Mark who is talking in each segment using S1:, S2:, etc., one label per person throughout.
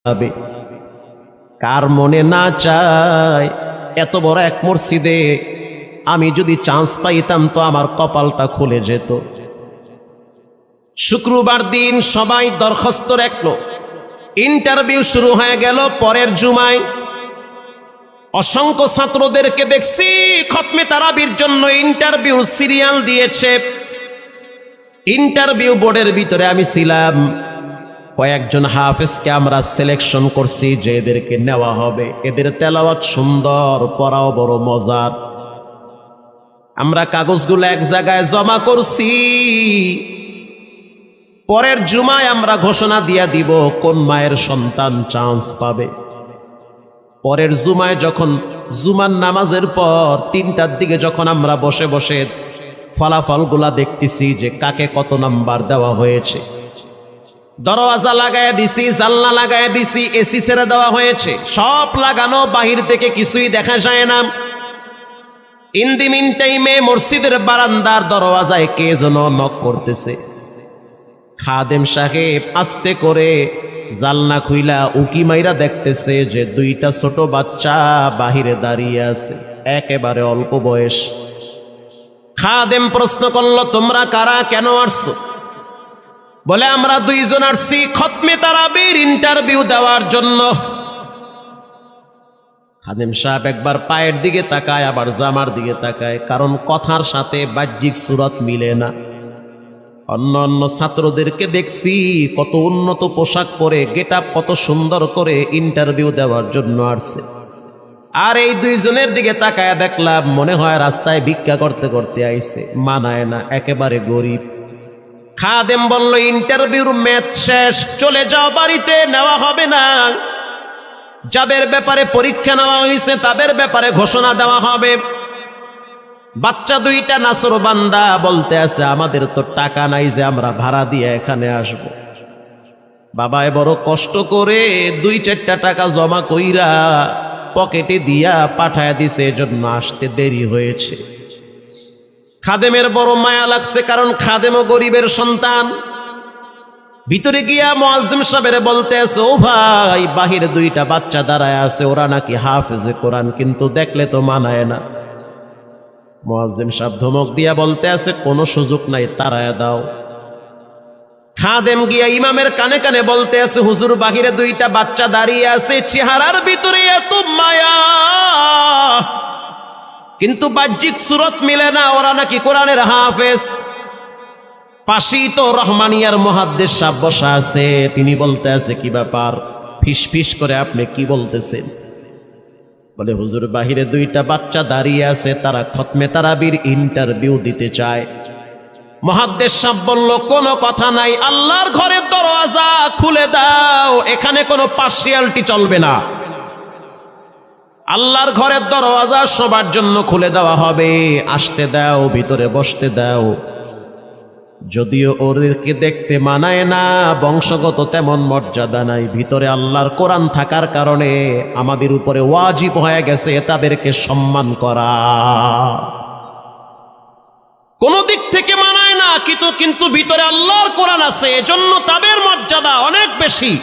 S1: হবে। কার মনে না চায় এত বড় এক মসজিদে আমি যদি চান্স পাইতাম তো আমার কপালটা খুলে যেত। শুক্রবার দিন সবাই দরখাস্ত রাখলো, ইন্টারভিউ শুরু হয়ে গেল। পরের জুমায় অসংখ্য ছাত্রদেরকে দেখছি খতমে তারাবির জন্য ইন্টারভিউ সিরিয়াল দিয়েছে। ইন্টারভিউ বোর্ডের ভিতরে আমি ছিলাম। কয়েকজন হাফেজকে আমরা সিলেকশন করছি যে এদেরকে নেওয়া হবে। এদের তেলাওয়াত সুন্দর, পড়াও বড় মজার। আমরা কাগজগুলো এক জায়গায় জমা করছি। পরের জুমায় আমরা ঘোষণা দিয়ে দিব কোন মায়ের সন্তান চান্স পাবে। পরের জুমায় যখন জুমার নামাজের পর 3টার দিকে যখন আমরা বসে বসে ফলাফলগুলা দেখতেছি যে কাকে কত নাম্বার দেওয়া হয়েছে, দরওয়াজা লাগায় দিছি, জানলা লাগায় দিছি, এসি ছেড়ে দেওয়া হয়েছে, সব লাগানো, বাহির থেকে কিছুই দেখা যায় না। ইন দি মিন টাইমে মসজিদের বারান্দার দরওয়াজায় কে যেন নক করতেছে। খাদেম সাহেব আস্তে করে জালনা খুইলা উকি মাইরা দেখতেছে যে 2টা ছোট বাচ্চা বাহিরে দাঁড়িয়ে আছে, একেবারে অল্প বয়স। খাদেম প্রশ্ন করলো, তোমরা কারা, কেন আসছো? বলে, আমরা 2 জন আসছি খতমে তারাবির ইন্টারভিউ দেওয়ার জন্য। খাদেম সাহেব একবার পায়ের দিকে তাকায়, আবার জামার দিকে তাকায়, কারণ কথার সাথে বাহ্যিক সুরত মিলে না। অন্য অন্য ছাত্রদেরকে দেখছি কত উন্নত পোশাক পরে, গেটআপ কত সুন্দর করে ইন্টারভিউ দেওয়ার জন্য আসছে। আর এই 2 জনের দিকে তাকায় দেখলাম মনে হয় রাস্তায় ভিক্ষা করতে করতে আইছে, মানায় না, একেবারে গরিব। খাদেম বলল, ইন্টারভিউর ম্যাচ শেষ, চলে যাও বাড়িতে, নেওয়া হবে না। যাদের ব্যাপারে পরীক্ষা নেওয়া হয়েছে তাদের ব্যাপারে ঘোষণা দেওয়া হবে। বাচ্চা 2টা নাসর বান্দা বলতে আছে, আমাদের তো টাকা নাই যে আমরা ভাড়া দিয়ে এখানে আসব। বাবায় বড় কষ্ট করে 2-4টা টাকা জমা কইরা পকেটে দিয়া পাঠায় দিছে, এজন্য আসতে দেরি হয়েছে। খাদেমের বড় মায়া লাগছে, কারণ খাদেমও গরিবের সন্তান। ভিতরে গিয়া মুয়াজ্জিম সাহেবের বলতে আছে, ও ভাই, বাহিরে 2টা বাচ্চা দাঁড়ায় আছে, ওরা নাকি হাফেজে কোরআন, কিন্তু দেখলে তো মানায় না। মুয়াজ্জিম সাহেব ধমক দিয়া বলতে আছে, কোনো সুযোগ নাই, তাড়ায় দাও। খাদেম গিয়া ইমামের কানে কানে বলতে আছে, হুজুর, বাহিরে 2টা বাচ্চা দাঁড়িয়ে আছে, চেহারার ভিতরে এত মায়া, কিন্তু বাহ্যিক সুরত মিলে না, ওরা নাকি কোরআনের হাফেজ। পাশেই তো রহমানিয়ার মুহাদ্দিস সাহেব বসা আছে, তিনি বলতে আছে, কি ব্যাপার, ফিস ফিস করে আপনি কি বলতেছেন? বলে, হুজুর, বাহিরে 2টা বাচ্চা দাঁড়িয়ে আছে, তারা খতমে তারাবির ইন্টারভিউ দিতে চায়। মুহাদ্দিস সাহেব বলল, কোনো কথা নাই, আল্লাহর ঘরের দরওয়াজা খুলে দাও, এখানে কোনো পার্সিয়ালিটি চলবে না। আল্লাহর ঘরের দরওয়াজা সবার জন্য খুলে দেওয়া হবে, আসতে দাও, ভিতরে বসতে দাও। যদিও ওদেরকে দেখতে মানায় না, বংশগত তেমন মর্যাদা নাই, ভিতরে আল্লাহর কোরআন থাকার কারণে আমাদের উপরে ওয়াজিব হয়ে গেছে তাদেরকে সম্মান করা। কোন দিক থেকে মানায় না, কিন্তু ভিতরে আল্লাহর কোরআন আছে, এজন্য তাদের মর্যাদা অনেক বেশি।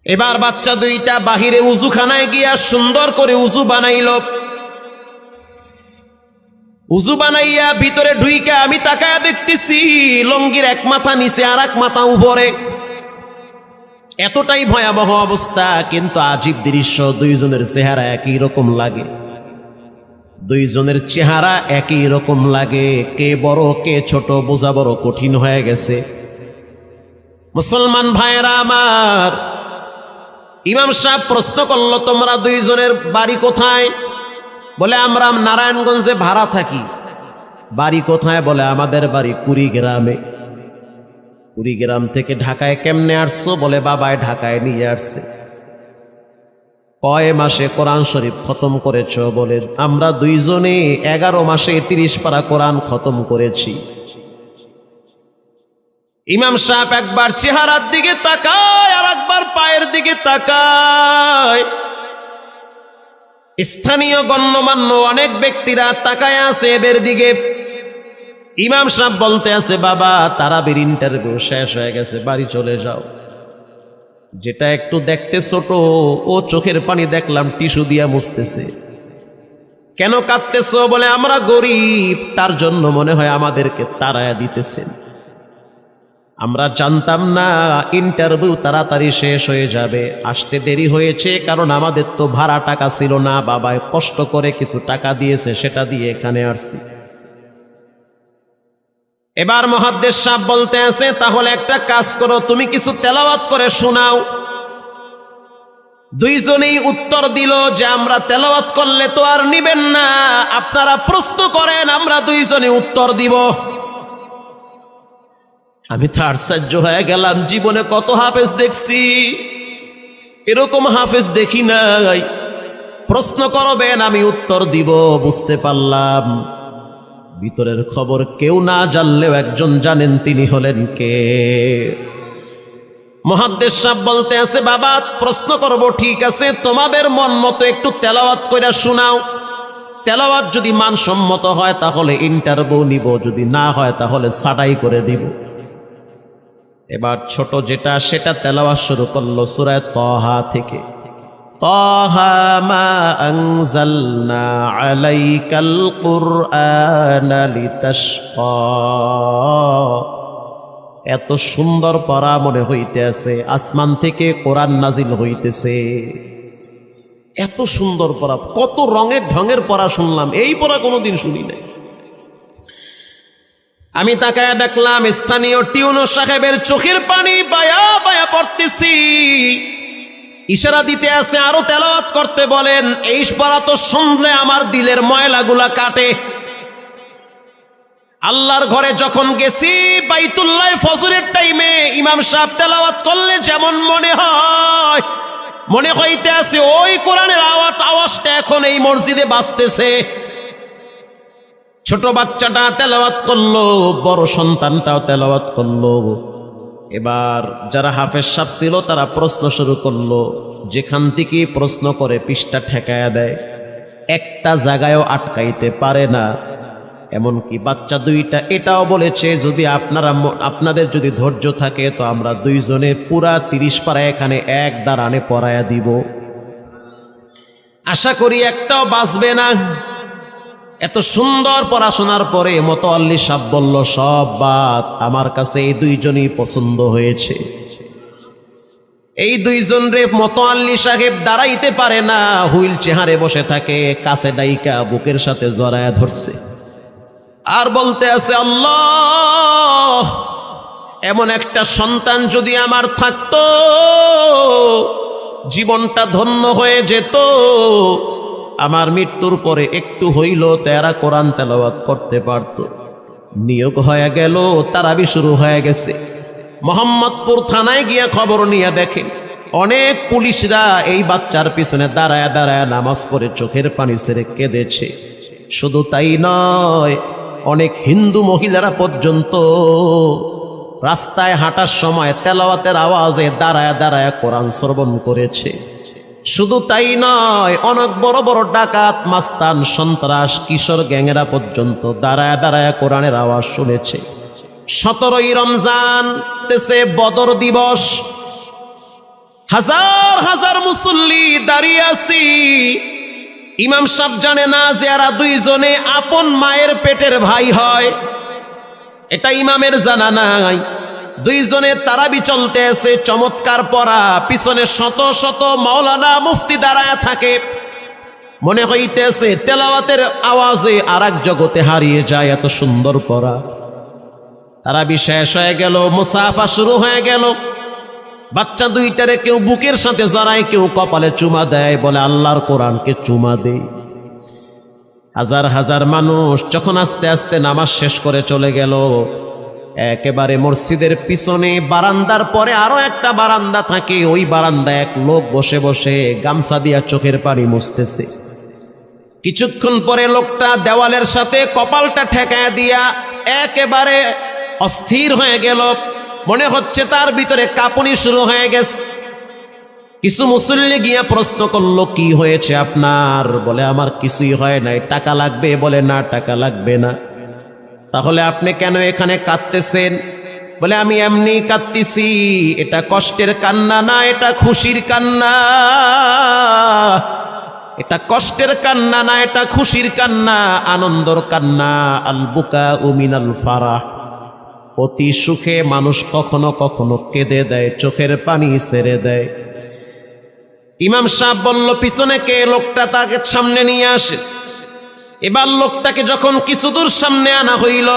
S1: এবার বাচ্চা 2টা বাহিরে উজুখানায় গিয়া সুন্দর করে উজু বানাইল। উজু বানাইয়া ভিতরে ঢুইকা আমি তাকায়া দেখতেছি লঙ্গির এক মাথা নিচে আর এক মাথা উপরে, এতটাই ভয়াবহ অবস্থা। কিন্তু আজীব দৃশ্য, 2 জনের চেহারা একই রকম লাগে। 2 জনের চেহারা একই রকম লাগে, কে বড় কে ছোট বোঝা বড় কঠিন হয়ে গেছে। মুসলমান ভাইয়েরা আমার, ইমাম সাহেব প্রশ্ন করলো, তোমরা 2 জনের বাড়ি কোথায়? বলে, আমরা নারায়ণগঞ্জে ভাড়া থাকি। বাড়ি কোথায়? বলে, আমাদের বাড়ি কুড়িগ্রামে। কুড়িগ্রাম থেকে ঢাকায় কেমনে আসছো? বলে, বাবায় ঢাকায় নিয়ে আসছে। কয় মাসে কোরআন শরীফ খতম করেছ? বলে, আমরা 2 জনে 11 মাসে 30 পারা কোরআন খতম করেছি। ইমাম সাহেব একবার চেহারার দিকে তাকায় আর একবার পায়ের দিকে তাকায়। স্থানীয় গণ্যমান্য অনেক ব্যক্তিরা তাকায় আছে এদের দিকে। ইমাম সাহেব বলতে আছে, বাবা, তারাবির ইন্টারভিউ শেষ হয়ে গেছে, বাড়ি চলে যাও। যেটা একটু দেখতে ছোট, ও চোখের পানি দেখলাম টিস্যু দিয়া মুছতেছে। কেন কাঁদতেছো? বলে আমরা গরিব, তার জন্য মনে হয় আমাদেরকে তাড়ায়া দিতেছেন। আমরা জানতাম না ইন্টারভিউ তাড়াতাড়ি শেষ হয়ে যাবে, আসতে দেরি হয়েছে কারণ আমাদের তো ভাড়া টাকা ছিল না, বাবায় কষ্ট করে কিছু টাকা দিয়েছে, সেটা দিয়ে এখানে আসছি। এবার মুহাদ্দিস সাহেব বলতে আছে, তাহলে একটা কাজ করো, তুমি কিছু তেলাওয়াত করে শোনাও। দুইজনেই উত্তর দিল যে আমরা তেলাওয়াত করলে তো আর নিবেন না, আপনারা প্রশ্ন করেন, আমরা দুইজনে উত্তর দিব। আমি তো আশ্চর্য হয়ে গেলাম, জীবনে কত হাফেজ দেখছি, এরকম হাফেজ দেখি নাই। প্রশ্ন করবেন, আমি উত্তর দিব। বুঝতে পারলাম ভিতরের খবর কেউ না জানলেও একজন জানেন, তিনি হলেন কে? মুহাদ্দিস সাহেব বলতে আছে, বাবা প্রশ্ন করব, ঠিক আছে, তোমাদের মন মতো একটু তেলাওয়াত কইরা শোনাও। তেলাওয়াত যদি মানসম্মত হয় তাহলে ইন্টারভিউ নিব, যদি না হয় তাহলে ছাঁটাই করে দিব। এবার ছোট যেটা সেটা তেলাওয়াত শুরু করলো সূরা তাহা থেকে। তাহা মা আনজালনা আলাইকাল কুরআনা লিতাশকা। এত সুন্দর পড়া মনে হইতে আছে, আসমান থেকে কোরআন নাজিল হইতেছে। এত সুন্দর পড়া, কত রঙের ঢঙের পড়া শুনলাম, এই পড়া কোনোদিন শুনি নাই। আমি তাকায় দেখলাম স্থানীয় টিউনো সাহেবের চোখের পানি বায়া বায়া পড়তেছি। ইশারা দিতে আছে আরো তেলাওয়াত করতে বলেন। এই পড়া তো শুনলে আমার দিলের ময়লাগুলা কাটে। আল্লাহর ঘরে যখন গেছি বাইতুল্লাহ ফজরের টাইমে ইমাম সাহেব তেলাওয়াত করলে যেমন মনে হইতে আছে ওই কোরআনের আওয়াজটা এখন এই মসজিদে বাজতেছে। ছোট বাচ্চাটা তেলাওয়াত করলো, বড় সন্তানটাও তেলাওয়াত করলো। এবার যারা হাফেজ সাহেব ছিল তারা প্রশ্ন শুরু করলো। যেখান থেকে প্রশ্ন করে পৃষ্ঠা ঠেকায়া দেয়, একটা জায়গায়ও আটকাইতে পারে না। এমনকি বাচ্চা দুইটা এটাও বলেছে, যদি আপনাদের যদি ধৈর্য থাকে তো আমরা দুইজনে পুরা 30 পারা এখানে এক দাঁড়ানে পড়ায়া দিব। আশা করি একটাও বাঁচবে না। এত সুন্দর পড়াশোনার পরে মোতাওয়াল্লি সাহেব বলল, সব বাদ, আমার কাছে এই দুইজনই পছন্দ হয়েছে। এই দুইজন রে মোতাওয়াল্লি সাহেব দাঁড়াইতে পারে না, হুইল চেয়ারে বসে থাকে, কাছে ডাইকা বুকের সাথে জড়ায়া ধরছে আর বলতে আছে, আল্লাহ, এমন একটা সন্তান যদি আমার থাকতো জীবনটা ধন্য হয়ে যেত। আমার মৃত্যুর পরে একটু হইল তেরা কোরআন তেলাওয়াত করতে পারত। নিয়োগ হয়ে গেল, তারাবি শুরু হয়ে গেছে। মোহাম্মদপুর থানায় গিয়ে খবর নিয়ে দেখেন অনেক পুলিশরা এই বাচ্চার পিছনে দাঁড়ায় দাঁড়ায় নামাজ পড়ে চোখের পানি ছেড়ে কেঁদেছে। শুধু তাই নয়, অনেক হিন্দু মহিলারা পর্যন্ত রাস্তায় হাঁটার সময় তেলাওয়াতের আওয়াজে দাঁড়ায় দাঁড়ায় কোরআন শ্রবণ করেছে। শুধু তাই নয়, অনেক বড় বড় ডাকাত, মাস্তান, সন্ত্রাস, কিশোর গ্যাংয়েরা পর্যন্ত দাঁড়ায় দাঁড়ায় কোরআনের আওয়াজ শুনেছে। 17ই রমজান তেছে বদর দিবস, হাজার হাজার মুসল্লি দাঁড়িয়ে আছি। ইমাম সাহেব জানে না যে এরা দুইজনে আপন মায়ের পেটের ভাই হয়, এটা ইমামের জানা নাই। দুইজনে তারাবি চলতে আছে, চমৎকার পড়া, পিছনে শত শত মাওলানা মুফতি দাঁড়ায় থাকে। মনে হইতেছে তেলাওয়াতের আওয়াজে আর এক জগতে হারিয়ে যায়, এত সুন্দর পড়া। তারাবি শেষ হয়ে গেল, মুসাফা শুরু হয়ে গেল। বাচ্চা দুইটারে কেউ বুকের সাথে জড়ায়, কেউ কপালে চুমা দেয়, বলে আল্লাহর কোরআনকে চুমা দেই। হাজার হাজার মানুষ যখন আস্তে আস্তে নামাজ শেষ করে চলে গেল, একেবারে মসজিদের পিছনে বারান্দার পরে আরো একটা বারান্দা থাকে, ওই বারান্দায় এক লোক বসে বসে গামছা দিয়া চোখের পানি মুছতেছে। কিছুক্ষণ পরে লোকটা দেওয়ালের সাথে কপালটা ঠেকায় দিয়া একেবারে অস্থির হয়ে গেল। মনে হচ্ছে তার ভিতরে কাঁপুনি শুরু হয়ে গেছে। কিছু মুসল্লি গিয়া প্রশ্ন করলো, কি হয়েছে আপনার? বলে আমার কিছুই হয় নাই। টাকা লাগবে? বলে না, টাকা লাগবে না। তাহলে আপনি কেন এখানে কাঁদতেছেন? বলে আমি এমনি কাঁদতেছি, এটা কষ্টের কান্না না, এটা খুশির কান্না। এটা কষ্টের কান্না না, এটা খুশির কান্না, আনন্দর কান্না। আল বুকাউ মিনাল ফারাহ। অতি সুখে মানুষ কখনো কখনো কেঁদে দেয়, চোখের পানি ছেড়ে দেয়। ইমাম সাহেব বলল, পিছনে কে? লোকটা তাকে সামনে নিয়ে আসে। এবার লোকটাকে যখন কিছু দূর সামনে আনা হইল,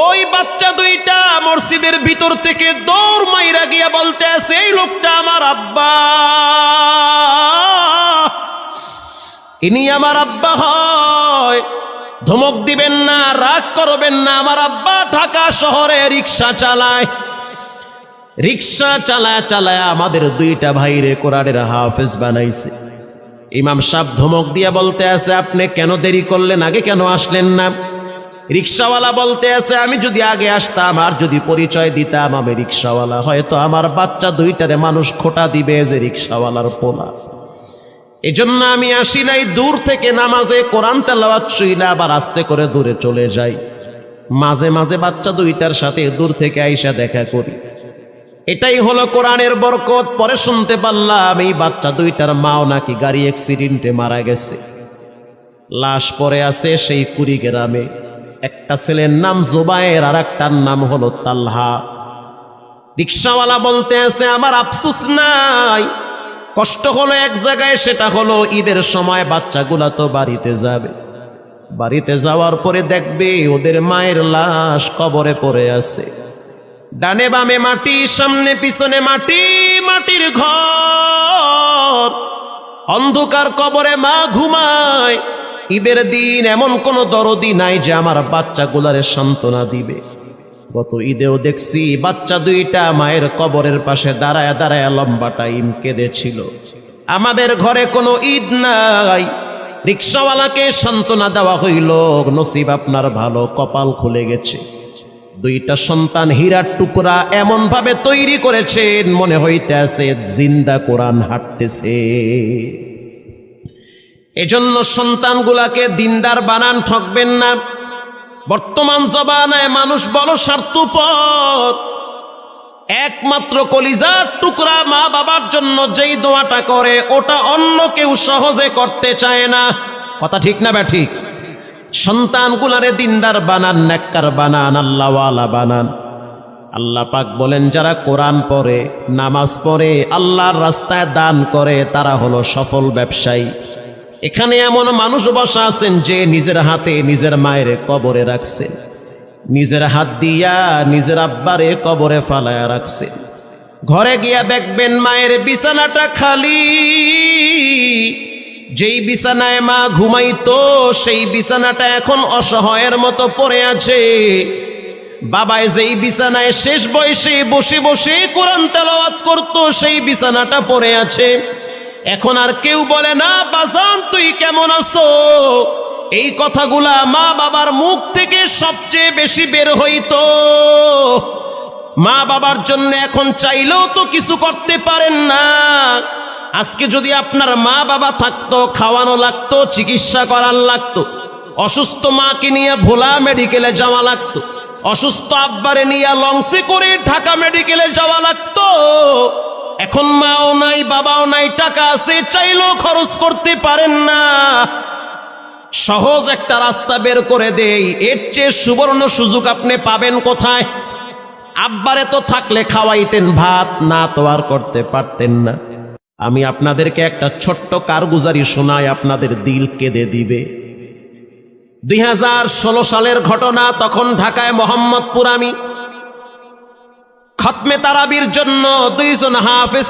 S1: ওই বাচ্চা দুইটা মসজিদের ভিতর থেকে দৌড় মাইরা গিয়া বলতে আছে, এই লোকটা আমার আব্বা, ইনি আমার আব্বা হয়। ধমক দিবেন না, রাগ করবেন না। আমার আব্বা ঢাকা শহরে রিক্সা চালায়। রিক্সা চালায় চালায় আমাদের দুইটা ভাইরে কোরআনের হাফেজ বানাইছে। ইমাম সাহেব ধমক দিয়া বলতে আছে, আপনি কেন দেরি করলেন? আগে কেন আসলেন না? রিক্সাওয়ালা বলতে আছে, আমি যদি আগে আসতাম আর যদি পরিচয় দিতাম আমি রিক্সাওয়ালা, হয়তো আমার বাচ্চা দুইটারে মানুষ খোটা দিবে যে রিক্সাওয়ালার পোলা। এজন্য আমি আসি নাই। দূর থেকে নামাজে কোরআন তেলাওয়াত শুইনা আবার আস্তে করে দূরে চলে যাই। মাঝে মাঝে বাচ্চা দুইটার সাথে দূর থেকে আইসা দেখা করি। এটাই হলো কোরআনের বরকত। পরে শুনতে পারলাম এই বাচ্চা দুইটার মাও নাকি গাড়ি অ্যাক্সিডেন্টে মারা গেছে। লাশ পড়ে আছে সেই কুড়িগ্রামে। একটা ছেলের নাম জুবায়ের আর একটার নাম হলো তালহা। রিক্সাওয়ালা বলতে আছে, আমার আফসোস নাই, কষ্ট হলো এক জায়গায়, সেটা হলো ঈদের সময় বাচ্চাগুলা তো বাড়িতে যাবে। বাড়িতে যাওয়ার পরে দেখবে ওদের মায়ের লাশ কবরে পড়ে আছে। ডানে বামে মাটি, সামনে পিছনে মাটি, মাটির ঘর, অন্ধকার কবরে মা ঘুমায়। ঈদের দিন এমন কোন দরদি নাই যে আমার বাচ্চাগুলারে সান্ত্বনা দিবে। গত ঈদেও দেখছি বাচ্চা দুইটা মায়ের কবরের পাশে দাঁড়ায় দাঁড়ায় লম্বা টাইম কেঁদেছিল। আমাদের ঘরে কোনো ঈদ নাই। রিক্সাওয়ালাকে সান্ত্বনা দেওয়া হইল, নসিব আপনার ভালো, কপাল খুলে গেছে। দুইটা সন্তান হীরার টুকরা এমন ভাবে তৈরি করেছেন, মনে হইতে আছে জিন্দা কোরআন হাঁটতেছে। এজন্য সন্তানগুলাকে দিনদার বানান, ঠকবেন না। বর্তমান জমানায় মানুষ বড় স্বার্থপর। একমাত্র কলিজার টুকরা মা বাবার জন্য যেই দোয়াটা করে ওটা অন্য কেউ সহজে করতে চায় না। কথা ঠিক না ব্যাঠিক? সন্তানগুলারে দিনদার বানান, নেককার বানান, আল্লাহওয়ালা বানান। আল্লাহ পাক বলেন, যারা কোরআন পড়ে, নামাজ পড়ে, আল্লাহর রাস্তায় দান করে, তারা হলো সফল ব্যবসায়ী। এখানে এমন মানুষ বসা আছেন যে নিজের হাতে নিজের মায়ের কবরে রাখছেন, নিজের হাত দিয়া নিজের আব্বারে কবরে ফালায়া রাখছেন। ঘরে গিয়া দেখবেন মায়ের বিছানাটা খালি। যেই বিছানায় মা ঘুমাইতো সেই বিছানাটা এখন অসহায়ের মতো পড়ে আছে। বাবায় যেই বিছানায় শেষ বয়সে বসে বসে কোরআন তেলাওয়াত করতো সেই বিছানাটা পড়ে আছে। এখন আর কেউ বলে না, বাজান তুই কেমন আছো? এই কথাগুলা মা বাবার মুখ থেকে সবচেয়ে বেশি বের হইতো। মা বাবার জন্য এখন চাইলেও তো কিছু করতে পারেন না। আজকে যদি আপনার মা বাবা থাকতো, খাওয়ানো লাগতো, চিকিৎসা করার লাগতো, অসুস্থ মাকে নিয়ে ভোলা মেডিকেলে যাওয়া লাগতো, অসুস্থ আব্বারে নিয়ে লঞ্চে করে ঢাকা মেডিকেলে যাওয়া লাগতো। এখন মাও নাই, বাবাও নাই, টাকা আছে, চাইলেও খরচ করতে পারেন না। সহজ একটা রাস্তা বের করে দেই, এর চেয়ে সুবর্ণ সুযোগ আপনি পাবেন কোথায়? আব্বারে তো থাকলে খাওয়াইতেন ভাত, না তো আর করতে পারতেন না। আমি আপনাদেরকে একটা ছোট্ট কারগুজারি শোনাই, আপনাদের দিল কেঁদে দিবে। 2016 সালের ঘটনা। তখন ঢাকায় মোহাম্মদপুর আমি খতমে তারাবির জন্য 2 জন হাফেজ